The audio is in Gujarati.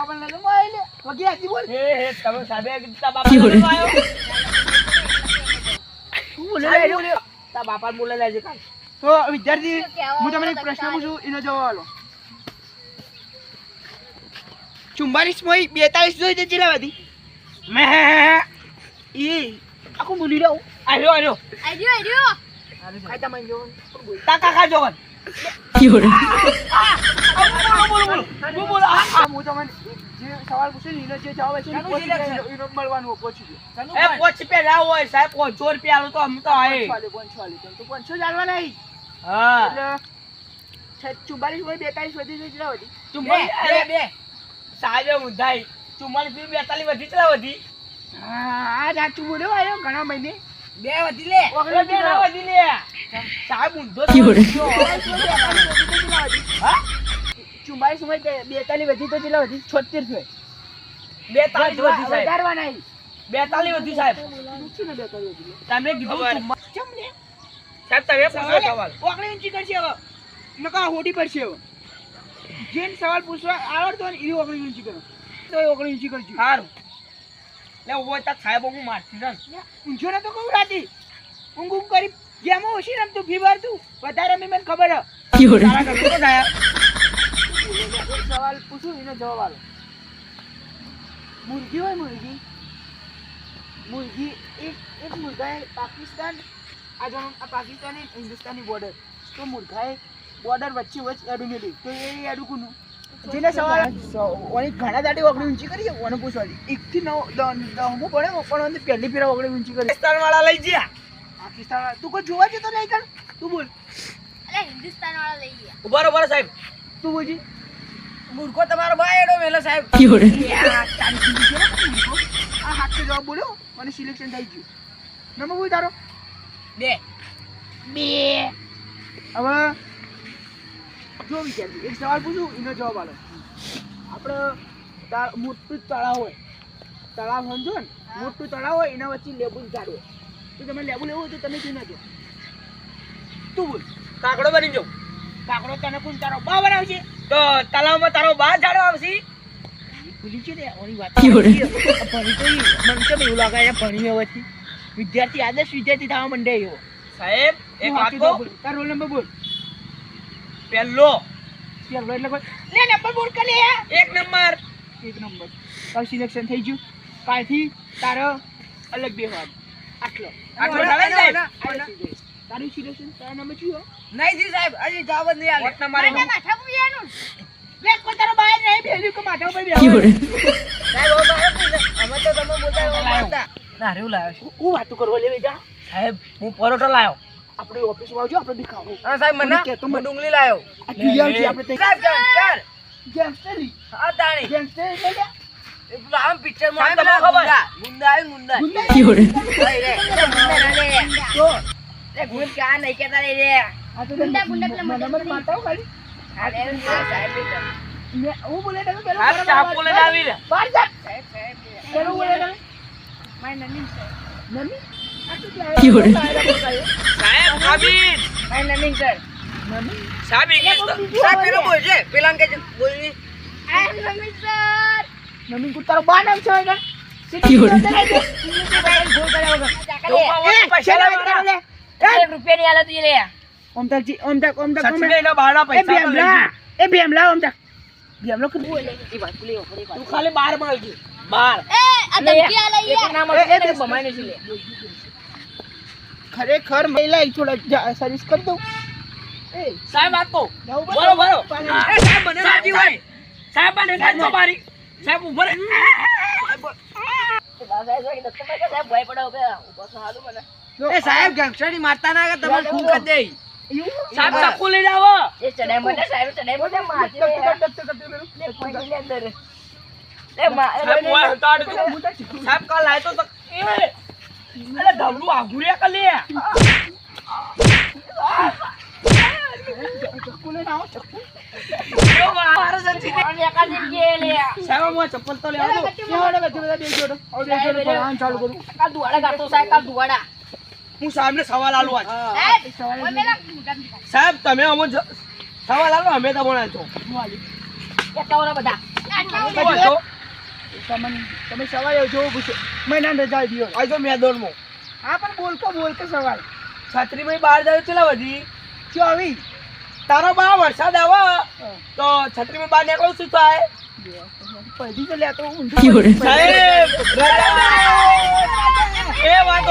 બાપા ને મોય લે વગી આજી બોલ હે તમે સાબે તા બાપા આવ્યો તું બોલે લે તા બાપા બોલે લેજે કાલ તો વિદ્યાર્થી હું તમને એક પ્રશ્ન પૂછું એનો જવાબ આલો 44 મોય 42 જોઈ દે ચીલા વાદી મે ઈ આખું બોલી રહ્યો આર્યો આ તમે જો તા કાકા જોવન બોલ હું તમને જે સવાલ પૂછ્યો એનો જે જવાબ છે એનો મળવાનું પૂછી દો એ પોચ પે ના હોય સાહેબ 500 રૂપિયા આલો તો અમ તો આય 500 તો 500 જાણવા નહીં હા એટલે 44 હોય 42 વધી જઈ ચલા વધી તું બે સાજે મુદાઈ 44 42 વધી ચલા વધી હા આ સાચું બોલ્યો આયો ઘણા મહિને બે વધી લે ઓગળે બે ના વધી લે સાહેબ ઊંધો હા 44 હોય 42 વધી તો ચલા વધી 76 છે 42 વધી સાહેબ વધારવા નહીં 42 વધી સાહેબ પૂછ્યું ને 42 વધી તમે કીધું ચમ લે સાહેબ તમે પૂછો સવાલ ઓકળી ઊંચી કરશે હવે નકા હોડી પડશે હવે જેન સવાલ પૂછવા આવડતો ને એ ઓકળી ઊંચી કરો તો એ ઓકળી ઊંચી કરજો સારું લે ઓય તા સાહેબ હું મારતી ને ઊંચો ને તો કહું રાતી ઊંઘ કરી ગેમો ઓછી રમતું ફી ભરતું વધારે મને ખબર હે તારા ઘરે તો ગયા સવાલ પૂછું એનો જવાબ આલો મુર્ગી હોય મુર્ગી એક મુર્ગાએ પાકિસ્તાન આ પાકિસ્તાની હિન્દુસ્તાની બોર્ડર તો મુર્ગાએ બોર્ડર વચ્ચે એડું મેળ્યું તો એ એડું કોનું જેને સવાલ ઘણા દાડી ઓગળી ઊંચી કરી ઓને પૂછવાની 1 થી 9 હું પડે પણ પહેલી ફેરા ઓગળી ઊંચી કરી પાકિસ્તાન વાળા લઈ ગયા પાકિસ્તાન તું કોઈ જોવા જતો નહીં કણ તું બોલ અરે હિન્દુસ્તાન વાળા લઈ ગયા ઉભા સાહેબ તું બોલજી મૂર્ખો તમારો બાયડો મેલો સાહેબ આ હાથ જવાબ બોલ્યો મને સિલેક્શન થઈ ગયું નંબર બોલ તારો બે હવે જો વિચારજો એક સવાલ પૂછું એનો જવાબ આલો આપણે મોટું તળાવ હોય તળાવ સમજો ને મોટું તળાવ હોય એના વચ્ચે લેબુ ઝાડ હોય તો તમે લેબુ લેવું હોય તો તમે શું નાખો તું બોલ કાકડો બની જાવ કાકડો તને કોણ તારો બા બનાવશે તો તલાવમાં તારો બા ઝાડો આવશે ભૂલી છે ને ઓની વાત ભણી તો મને કેમ એવું લાગે ભણી હોવાથી વિદ્યાર્થી આદર્શ વિદ્યાર્થી થવા માંડે એવો સાહેબ એક વાત કહું તારો રોલ નંબર બોલ પહેલો એટલે કોઈ લે નંબર બોલ કે લે એક નંબર તારું સિલેક્શન થઈ ગયું કાલથી તારો અલગ બેહવા આટલો ચાલે સાહેબ તારું સિલેક્શન તારા નંબર શું નહીં જી સાહેબ હજી જવાબ જ નહીં આલે વોટ નંબર મારા માથા પુયાનું લે કોઈ તારો બહાર નહીં બેલ્યું કે માથા ઉપર બેહવા સાહેબ ઓ બહાર અમે તો તમે બોલતા ના રેવ લાવ્યો હું વાતો કરવા લેવે જા સાહેબ હું પરોઠો લાવ્યો આપણે ઓફિસમાં આવજો આપણે દેખાવો હા સાહેબ મને કેતો હું ડુંગળી લાવ્યો આ ક્લિયર આપણે સાહેબ ચાલ ગેંગસ્ટરી આ તાણી ગેંગસ્ટર એટલે એ પેલો આમ પિક્ચર માં તમને ખબર ગુંડા આવી ગુંડા તો એ ગુંડ ક્યાં નહીં કેતા રે આ તો ગુંડા પેલા નંબર મારતા હો ખાલી અરે સાહેબ મે હું બોલે તમે પેલો આ ચાપો લઈને આવી રે બહાર જા સાહેબ સાહેબ પેલો બોલે તમે માય નમીન સર નમી આ તો ક્યાં સાહેબ કાબીન માય નમીન સર નમી સાહેબ ઇંગ્લિશ સાહેબ પેલો બોલ છે પેલા કે બોલની આય નમીન સર નમી કુ તારો બા નામ છે ને પૈસા લાવવાના રૂપિયા ની હાલત લે ઓમ તક સચિને એના બાળા પૈસા તો લઈ ગયો. એ બેમલા ઓમ તક બેમલો કે બોલે એ વાત લે તું ખાલી 12 મળજી 12 એ આ ધમકી આલે યાર નામ એ બમાઈને છે લે ખરેખર મહિલા થોડા સર્વિસ કરી દઉં એ સાહેબ આ તો જાઉં બોલો બોલો એ સાહેબ મને રાજી હોય સાહેબ મને કાચો મારી સાહેબ ઉભો રે એ સાહેબ ગંગસ્ટરની મારતા ના કે તમે ખૂબ કરી દે સાહેબ ચક્કુ લઈને આવો એ ચડાઈ મોટા સાહેબ ચડાઈ મોટા મારતી લે કોઈ ની અંદર લે સાહેબ ઓય હટાડ દો સાહેબ કાલ આય તો એ અલે ધવલું આઘુરિયા કલે જો મારો સંચી અને એકાદી કે લે સાહેબ હું ચપ્પલ તો લેવા દો કેવાડે બધા બે જોડો હવે બે જોડો ભણાવવાનું ચાલુ કરું કાલ દુવાડા ગાતો સાહેબ કાલ દુવાડા હું સાહેબને સવાલ આલું આજ એ ઓય મેલા સાહેબ તમે અમો સવાલ આલો અમે તમને આલતો એ તવરા બધા વાંધો તમે સવારે જો મહિના રજા દીયો આ જો મેદાનમાં હા પણ બોલકો સવારે છત્રીમાં બહાર જાય ચલા વધી શું આવી તારો બા વરસાદ આવે તો છત્રીમાં બહાર નીકળો શું થાય પૈદી તો લેતો ઊંધા સાહેબ એ વાત